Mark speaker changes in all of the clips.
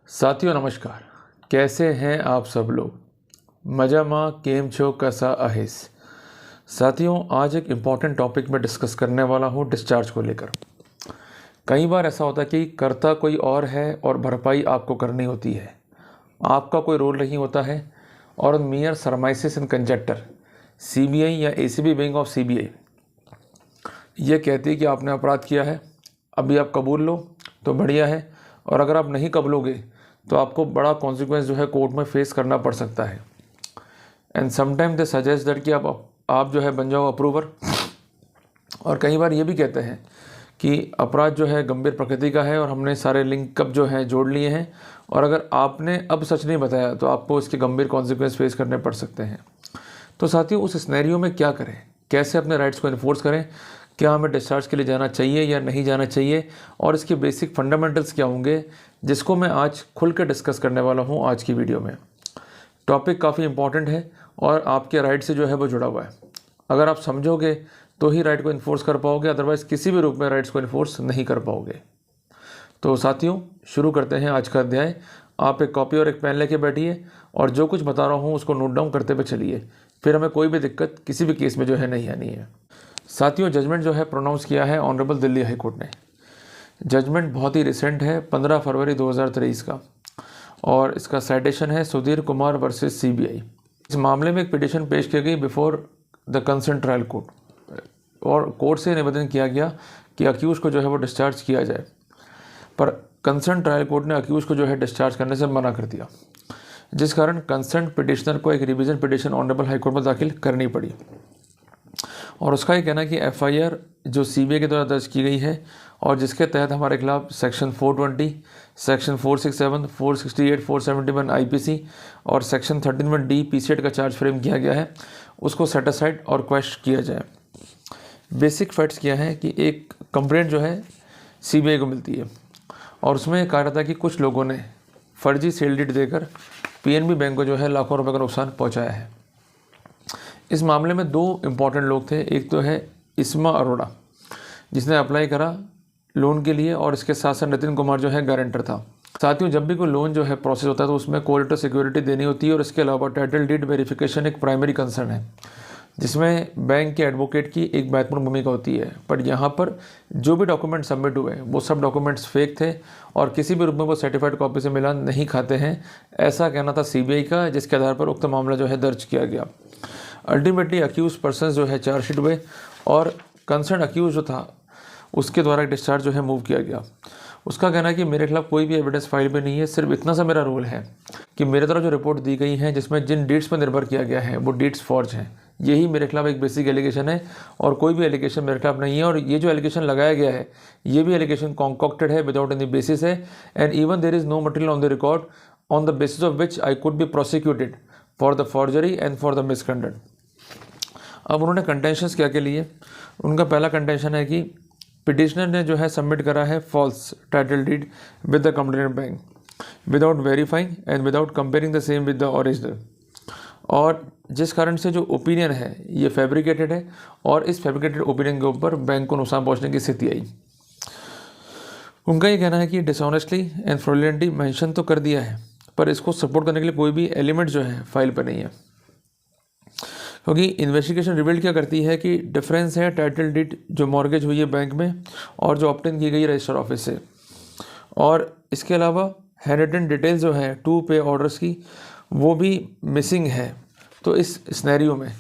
Speaker 1: साथियों नमस्कार, कैसे हैं आप सब लोग। मजामा केम छो कसा अहिस। साथियों, आज एक इम्पॉर्टेंट टॉपिक में डिस्कस करने वाला हूँ डिस्चार्ज को लेकर। कई बार ऐसा होता है कि करता कोई और है और भरपाई आपको करनी होती है। आपका कोई रोल नहीं होता है और मियर सरमाइसिस एंड कंजेक्टर सीबीआई या एसीबी विंग ऑफ सीबीआई ये कहती है कि आपने अपराध किया है, अभी आप कबूल लो तो बढ़िया है, और अगर आप नहीं कबूलोगे तो आपको बड़ा कॉन्सिक्वेंस जो है कोर्ट में फेस करना पड़ सकता है। And sometime they suggest that कि आप जो है बन जाओ अप्रूवर। और कई बार ये भी कहते हैं कि अपराध जो है गंभीर प्रकृति का है और हमने सारे लिंक अप जो है जोड़ लिए हैं, और अगर आपने अब सच नहीं बताया तो आपको इसके गंभीर कॉन्सिक्वेंस फेस करने पड़ सकते हैं। तो साथियों, उस सिनेरियो में क्या करें, कैसे अपने राइट्स को इन्फोर्स करें, क्या हमें डिस्चार्ज के लिए जाना चाहिए या नहीं जाना चाहिए, और इसके बेसिक फंडामेंटल्स क्या होंगे, जिसको मैं आज खुल कर डिस्कस करने वाला हूं आज की वीडियो में। टॉपिक काफ़ी इंपॉर्टेंट है और आपके राइट से जो है वो जुड़ा हुआ है। अगर आप समझोगे तो ही राइट को इन्फोर्स कर पाओगे, अदरवाइज़ किसी भी रूप में राइट्स को इन्फोर्स नहीं कर पाओगे। तो साथियों, शुरू करते हैं आज का अध्याय। आप एक कॉपी और एक पेन लेके बैठिए और जो कुछ बता रहा हूँ उसको नोट डाउन करते हुए चलिए, फिर हमें कोई भी दिक्कत किसी भी केस में जो है नहीं आनी है। साथियों, जजमेंट जो है प्रोनाउंस किया है ऑनरेबल दिल्ली हाई कोर्ट ने। जजमेंट बहुत ही रिसेंट है, 15 फरवरी 2023 का, और इसका साइटेशन है सुधीर कुमार वर्सेस सीबीआई। इस मामले में एक पिटीशन पेश की गई before the concern trial court, और कोर्ट से निवेदन किया गया कि अक्यूज को जो है वो डिस्चार्ज किया जाए, पर कंसर्न ट्रायल कोर्ट ने अक्यूज को जो है डिस्चार्ज करने से मना कर दिया, जिस कारण कंसर्न पिटिशनर को एक revision petition honourable high court में दाखिल करनी पड़ी। और उसका ये कहना है कि एफआईआर जो सीबीआई के द्वारा दर्ज की गई है और जिसके तहत हमारे खिलाफ सेक्शन 420, सेक्शन 467, 468, 471 आईपीसी और सेक्शन 13(1)D पीसीएड का चार्ज फ्रेम किया गया है, उसको सेट असाइड और क्वेश किया जाए। बेसिक फैक्ट्स क्या है कि एक कंप्लेंट जो है सीबीआई को मिलती है और उसमें कहा जाता है कि कुछ लोगों ने फर्जी सेल डीड देकर पीएनबी बैंक को जो है लाखों रुपए का नुकसान पहुंचाया है। इस मामले में दो इम्पॉर्टेंट लोग थे। एक तो है इस्मा अरोड़ा, जिसने अप्लाई करा लोन के लिए, और इसके साथ साथ नितिन कुमार जो है गारंटर था। साथियों, जब भी कोई लोन जो है प्रोसेस होता है तो उसमें कोलेटरल सिक्योरिटी देनी होती है, और इसके अलावा टाइटल डीड वेरिफिकेशन एक प्राइमरी कंसर्न है, जिसमें बैंक के एडवोकेट की एक महत्वपूर्ण भूमिका होती है। पर यहाँ पर जो भी डॉक्यूमेंट सबमिट हुए वो सब डॉक्यूमेंट्स फेक थे और किसी भी रूप में वो सर्टिफाइड कॉपी से मिलान नहीं खाते हैं, ऐसा कहना था सीबीआई का, जिसके आधार पर उक्त मामला जो है दर्ज किया गया। अल्टीमेटली अक्यूज पर्सन जो है चार्जशीट हुए और कंसर्न अक्यूज जो था उसके द्वारा डिस्चार्ज जो है मूव किया गया। उसका कहना है कि मेरे खिलाफ कोई भी एविडेंस फाइल में नहीं है, सिर्फ इतना सा मेरा रोल है कि मेरे तरफ जो रिपोर्ट दी गई है जिसमें जिन डीट्स पर निर्भर किया गया है वो डीट्स फॉर्ज हैं। यही मेरे खिलाफ एक बेसिक एलिगेशन है और कोई भी एलिगेशन मेरे खिलाफ नहीं है। और ये जो एलिगेशन लगाया गया है ये भी एलिगेशन कॉन्कॉक्टेड है, विदाउट एनी बेसिस है, and even there is no material on the record on the basis of which I could be prosecuted for the forgery and for the misconduct. अब उन्होंने contentions क्या के लिए, उनका पहला contention है कि पिटिशनर ने जो है सबमिट करा है false title deed with the complainant bank without verifying and without comparing the same with the original, और जिस कारण से जो ओपिनियन है ये फैब्रिकेटेड है और इस फैब्रिकेटेड ओपिनियन के ऊपर बैंक को नुकसान पहुंचने की स्थिति आई। उनका ये कहना है कि डिसऑनेस्टली एंड फ्रॉडुलेंटली मेंशन तो कर दिया है, पर इसको सपोर्ट करने के लिए कोई भी एलिमेंट जो है फाइल पर नहीं है, क्योंकि इन्वेस्टिगेशन रिवील क्या करती है कि डिफरेंस है टाइटल डीड जो मॉर्गेज हुई है बैंक में और जो ऑप्टेन की गई है रजिस्टर ऑफिस से, और इसके अलावा हैंड रिटन डिटेल्स जो है टू पे ऑर्डर्स की वो भी मिसिंग है। तो इस सिनेरियो में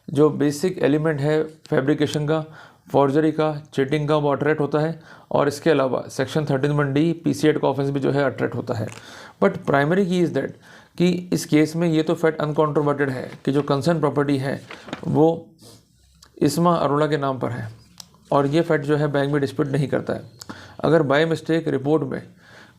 Speaker 1: जो बेसिक एलिमेंट है फैब्रिकेशन का, फॉर्जरी का, चीटिंग का, वो अट्रैक्ट होता है, और इसके अलावा सेक्शन 13(1)D पीसीएड का ऑफेंस भी जो है अट्रैक्ट होता है। बट प्राइमरी की इज़ दैट कि इस केस में ये तो फैक्ट अनकॉन्ट्रोवर्टेड है कि जो कंसर्न प्रॉपर्टी है वो इस्मा अरोड़ा के नाम पर है, और ये फैक्ट जो है बैंक में डिस्प्यूट नहीं करता है। अगर बाय मिस्टेक रिपोर्ट में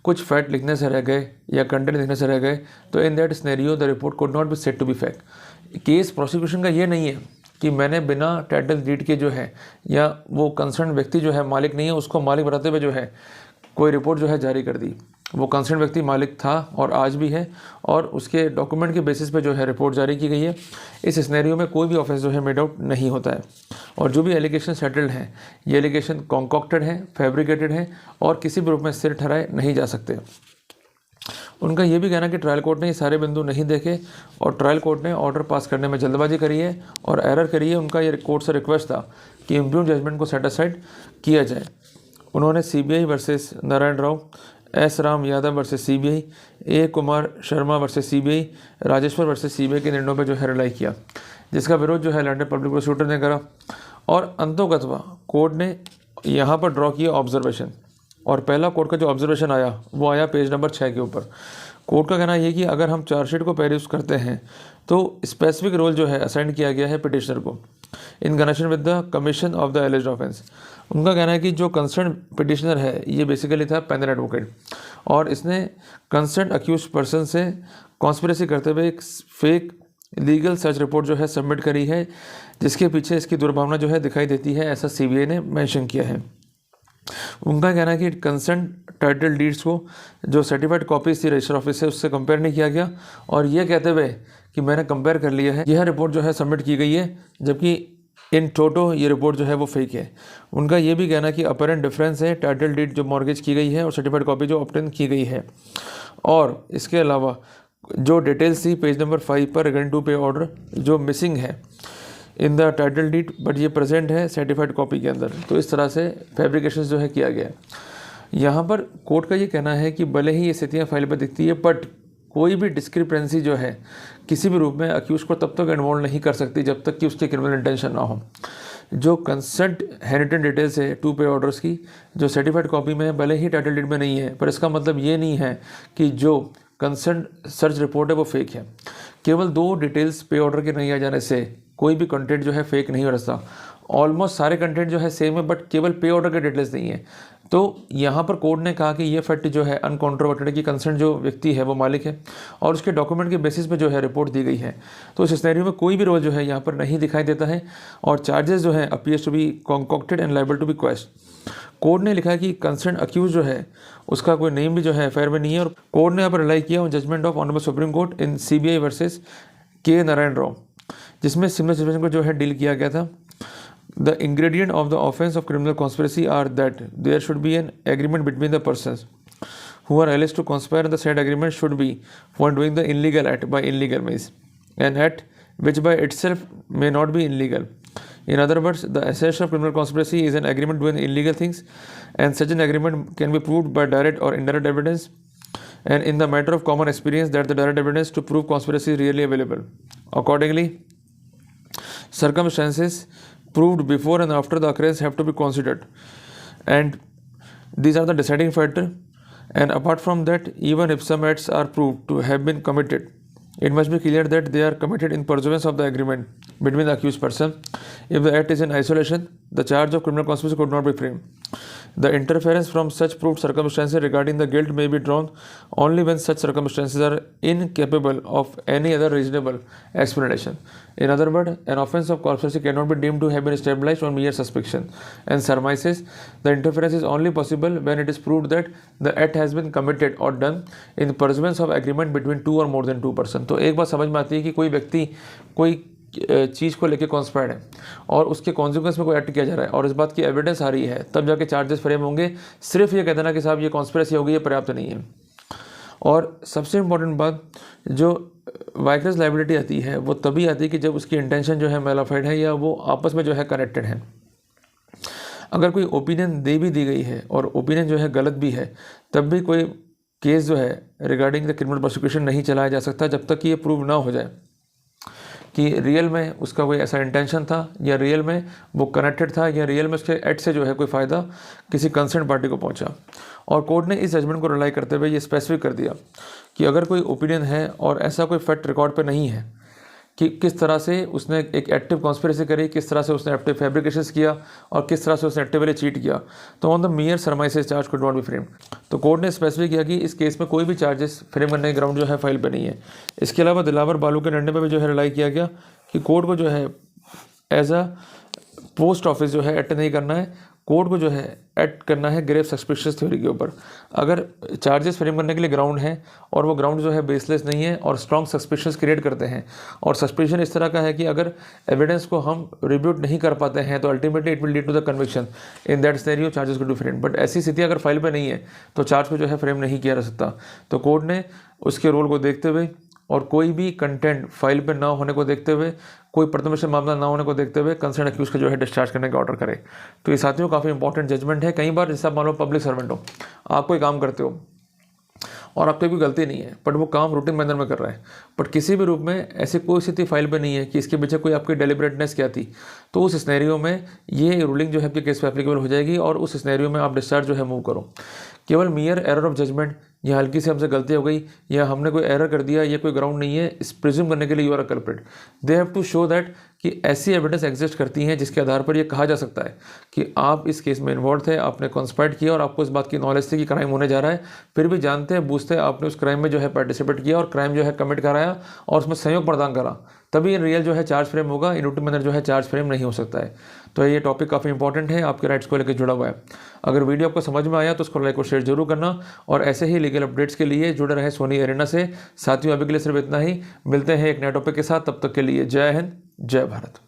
Speaker 1: कुछ फैक्ट लिखने से रह गए या कंटेंट लिखने से रह गए तो in that scenario the report could not be said to be fact. Case prosecution का ये नहीं है कि मैंने बिना टाइटल डीड के जो है या वो कंसर्न व्यक्ति जो है मालिक नहीं है उसको मालिक बताते हुए जो है कोई रिपोर्ट जो है जारी कर दी। वो कंसर्न व्यक्ति मालिक था और आज भी है, और उसके डॉक्यूमेंट के बेसिस पे जो है रिपोर्ट जारी की गई है। इस सिनेरियो में कोई भी ऑफेंस जो है मेड आउट नहीं होता है, और जो भी एलिगेशन सेटल्ड हैं ये एलिगेशन कॉन्कॉक्टेड है, फैब्रिकेटेड है और किसी भी रूप में सिर ठहराए नहीं जा सकते। उनका ये भी कहना है कि ट्रायल कोर्ट ने ये सारे बिंदु नहीं देखे और ट्रायल कोर्ट ने ऑर्डर पास करने में जल्दबाजी करी है और एरर करी है। उनका ये कोर्ट से रिक्वेस्ट था कि इम्प्यूग्न जजमेंट को सेट असाइड किया जाए। उन्होंने CBI versus Narayan Rao, S Ram Yadav versus CBI, A Kumar Sharma versus CBI, Rajeshwar versus CBI के निर्णयों पर जो है रिलाई किया, जिसका विरोध जो है लंदन पब्लिक प्रोसिक्यूटर ने करा। और अंतोगत्वा कोर्ट ने यहाँ पर ड्रॉ किया ऑब्जर्वेशन, और पहला कोर्ट का जो ऑब्जर्वेशन आया वो आया पेज नंबर 6 के ऊपर। कोर्ट का कहना है कि अगर हम चार्जशीट को पेरिस करते हैं तो स्पेसिफिक रोल जो है असाइन किया गया है पिटिशनर को in connection with the commission of the एलिज्ड offence. उनका कहना है कि जो कंसर्न पिटिशनर है ये बेसिकली था पैनल एडवोकेट, और इसने कंसर्न अक्यूज पर्सन से कॉन्स्पिरेसी करते हुए एक फेक लीगल सर्च रिपोर्ट जो है सबमिट करी है, जिसके पीछे इसकी दुर्भावना जो है दिखाई देती है, ऐसा CBI ने मेंशन किया है। उनका कहना है कि कंसर्न टाइटल डीड्स को जो सर्टिफाइड कॉपीज थी रजिस्टर ऑफिस से उससे कंपेयर नहीं किया गया, और ये कहते हुए कि मैंने कंपेयर कर लिया है, यह रिपोर्ट जो है सबमिट की गई है, जबकि इन टोटो ये रिपोर्ट जो है वो फेक है। उनका ये भी कहना है कि अपरेंट डिफरेंस है टाइटल डीड जो मॉर्गेज की गई है और सर्टिफाइड कॉपी जो ऑब्टेन की गई है। और इसके अलावा जो डिटेल्स थी पेज नंबर 5 पर रिगार्डिंग टू पे ऑर्डर जो मिसिंग है in the title deed, but ये प्रेजेंट है सर्टिफाइड कॉपी के अंदर। तो इस तरह से फैब्रिकेशन जो है किया गया है। यहाँ पर कोर्ट का ये कहना है कि भले ही ये स्थितियाँ फाइल पर दिखती है, बट कोई भी डिस्क्रिपेंसी जो है किसी भी रूप में अक्यूज को तब तक इन्वॉल्व नहीं कर सकती जब तक कि उसकी क्रिमिनल इंटेंशन ना हो। जो कंसेंट हैंडरिटन डिटेल्स है टू पे ऑर्डर्स की जो सर्टिफाइड कॉपी में है, भले ही टाइटल डीड में नहीं है, पर इसका मतलब ये नहीं है कि जो कंसेंट सर्च रिपोर्ट है वो फेक है। केवल 2 डिटेल्स पे ऑर्डर के नहीं आ जाने से कोई भी कंटेंट जो है फेक नहीं हो रहा। ऑलमोस्ट सारे कंटेंट जो है सेम है, बट केवल पे ऑर्डर के डिटेल्स नहीं है। तो यहाँ पर कोर्ट ने कहा कि ये फैक्ट जो है अनकॉन्ट्रोवर्टेड है कि कंसर्न जो व्यक्ति है वो मालिक है और उसके डॉक्यूमेंट के बेसिस पे जो है रिपोर्ट दी गई है। तो इस सिनेरियो में कोई भी रोल जो है यहाँ पर नहीं दिखाई देता है और चार्जेस जो है appears to be concocted and liable to be question. Court ने लिखा है कि कंसर्न अक्यूज जो है उसका कोई नेम भी जो है एफआईआर में नहीं है, और कोर्ट ने यहाँ पर रिलाई किया on judgment of honourable supreme court in CBI versus K Narayana Rao, जिसमें सिमिलर सिचुएशन को जो है डील किया गया था। The ingredient of the offense of criminal conspiracy are that there should be an agreement between the persons who are alleged to conspire, and the said agreement should be for doing the illegal act by illegal means, an act which by itself may not be illegal. In other words, the essence of criminal conspiracy is an agreement doing illegal things, and such an agreement can be proved by direct or indirect evidence, and in the matter of common experience that the direct evidence to prove conspiracy is really available. Accordingly, circumstances proved before and after the occurrence have to be considered, and these are the deciding factor. And apart from that, even if some acts are proved to have been committed, it must be clear that they are committed in pursuance of the agreement between the accused person. If the act is in isolation, the charge of criminal conspiracy could not be framed. The interference from such proved circumstances regarding the guilt may be drawn only when such circumstances are incapable of any other reasonable explanation. In other words, an offense of conspiracy cannot be deemed to have been established on mere suspicion and surmises. The interference is only possible when it is proved that the act has been committed or done in pursuance of agreement between 2 or more than 2 persons. तो एक बात समझ में आती है कि कोई व्यक्ति कोई चीज़ को लेके कॉन्स्पायर्ड है और उसके कॉन्सिक्वेंस में कोई एक्ट किया जा रहा है और इस बात की एविडेंस आ रही है, तब जाके चार्जेस फ्रेम होंगे। सिर्फ ये कह देना कि साहब ये कॉन्स्पिरेसी हो गई, ये पर्याप्त नहीं है। और सबसे इम्पोर्टेंट बात, जो वाइकरस लायबिलिटी आती है वो तभी आती है कि जब उसकी इंटेंशन जो है मैलाफाइड है या वो आपस में जो है कनेक्टेड है। अगर कोई ओपिनियन दे भी दी गई है और ओपिनियन जो है गलत भी है, तब भी कोई केस जो है रिगार्डिंग द क्रिमिनल प्रोसिक्यूशन नहीं चलाया जा सकता जब तक कि ये प्रूव ना हो जाए कि रियल में उसका कोई ऐसा इंटेंशन था या रियल में वो कनेक्टेड था या रियल में उसके एक्ट से जो है कोई फ़ायदा किसी कंसर्न पार्टी को पहुंचा। और कोर्ट ने इस जजमेंट को रिलाई करते हुए ये स्पेसिफिक कर दिया कि अगर कोई ओपिनियन है और ऐसा कोई फैक्ट रिकॉर्ड पे नहीं है कि किस तरह से उसने एक एक्टिव कॉन्स्पिरेसी करी, किस तरह से उसने एक्टिव फैब्रिकेशंस किया और किस तरह से उसने एक्टिवली चीट किया, तो on the mere surmises charge could not be frame. तो कोर्ट ने स्पेसिफिक किया कि इस केस में कोई भी चार्जेस फ्रेम करने के ग्राउंड जो है फाइल पे नहीं है। इसके अलावा दिलावर बालू के निर्णय पर भी जो है रिलाई किया गया कि कोर्ट को जो है एज अ पोस्ट ऑफिस जो है एक्ट नहीं करना है, कोर्ट को जो है ऐड करना है ग्रेव सस्पिशियस थ्योरी के ऊपर। अगर चार्जेस फ्रेम करने के लिए ग्राउंड है और वो ग्राउंड जो है बेसलेस नहीं है और स्ट्रॉन्ग सस्पिशियस क्रिएट करते हैं, और सस्पिशन इस तरह का है कि अगर एविडेंस को हम रिब्यूट नहीं कर पाते हैं तो ultimately it will lead to the conviction, in that scenario charges को डिफरेंट। बट ऐसी स्थिति अगर फाइल पे नहीं है तो चार्ज को जो है फ्रेम नहीं किया जा सकता। तो कोर्ट ने उसके रोल को देखते हुए और कोई भी कंटेंट फाइल पे ना होने को देखते हुए, कोई प्रथम मामला ना होने को देखते हुए कंसर्न अक्यूज को जो है डिस्चार्ज करने का ऑर्डर करे। तो ये साथियों काफ़ी इंपॉर्टेंट जजमेंट है। कई बार जैसे आप मान लो पब्लिक सर्वेंट हो, आप कोई काम करते हो और आपकी कोई गलती नहीं है बट वो काम रूटीन मैनर में कर रहा है, बट किसी भी रूप में ऐसी कोई स्थिति फाइल पे नहीं है कि इसके पीछे कोई आपकी डेलिबरेटनेस क्या थी, तो उस सिनेरियो में ये रूलिंग जो है आपके केस पे एप्लीकेबल हो जाएगी और उस सिनेरियो में आप डिस्चार्ज जो है मूव करो। केवल मियर एरर ऑफ जजमेंट या हल्की से हमसे गलती हो गई या हमने कोई एरर कर दिया, ये कोई ग्राउंड नहीं है इस प्रिज्यूम करने के लिए you are a culprit. They have to show that कि ऐसी एविडेंस एग्जिस्ट करती हैं जिसके आधार पर यह कहा जा सकता है कि आप इस केस में इन्वॉल्व थे, आपने कॉन्स्पायर्ड किया और आपको इस बात की नॉलेज थी कि क्राइम होने जा रहा है, फिर भी जानते हैं बूझते आपने उस क्राइम में जो है पार्टिसिपेट किया और क्राइम जो है कमिट कराया और उसमें सहयोग प्रदान करा, तभी रियल जो है चार्ज फ्रेम होगा। इन रूटीन मैनर जो है चार्ज फ्रेम नहीं हो सकता है। तो ये टॉपिक काफ़ी इंपॉर्टेंट है, आपके राइट्स को लेकर जुड़ा हुआ है। अगर वीडियो आपको समझ में आया तो उसको लाइक और शेयर जरूर करना और ऐसे ही लीगल अपडेट्स के लिए जुड़े रहे सोनी एरेना से। साथियों अभी के लिए सिर्फ इतना ही, मिलते हैं एक नए टॉपिक के साथ, तब तक के लिए जय हिंद, जय भारत।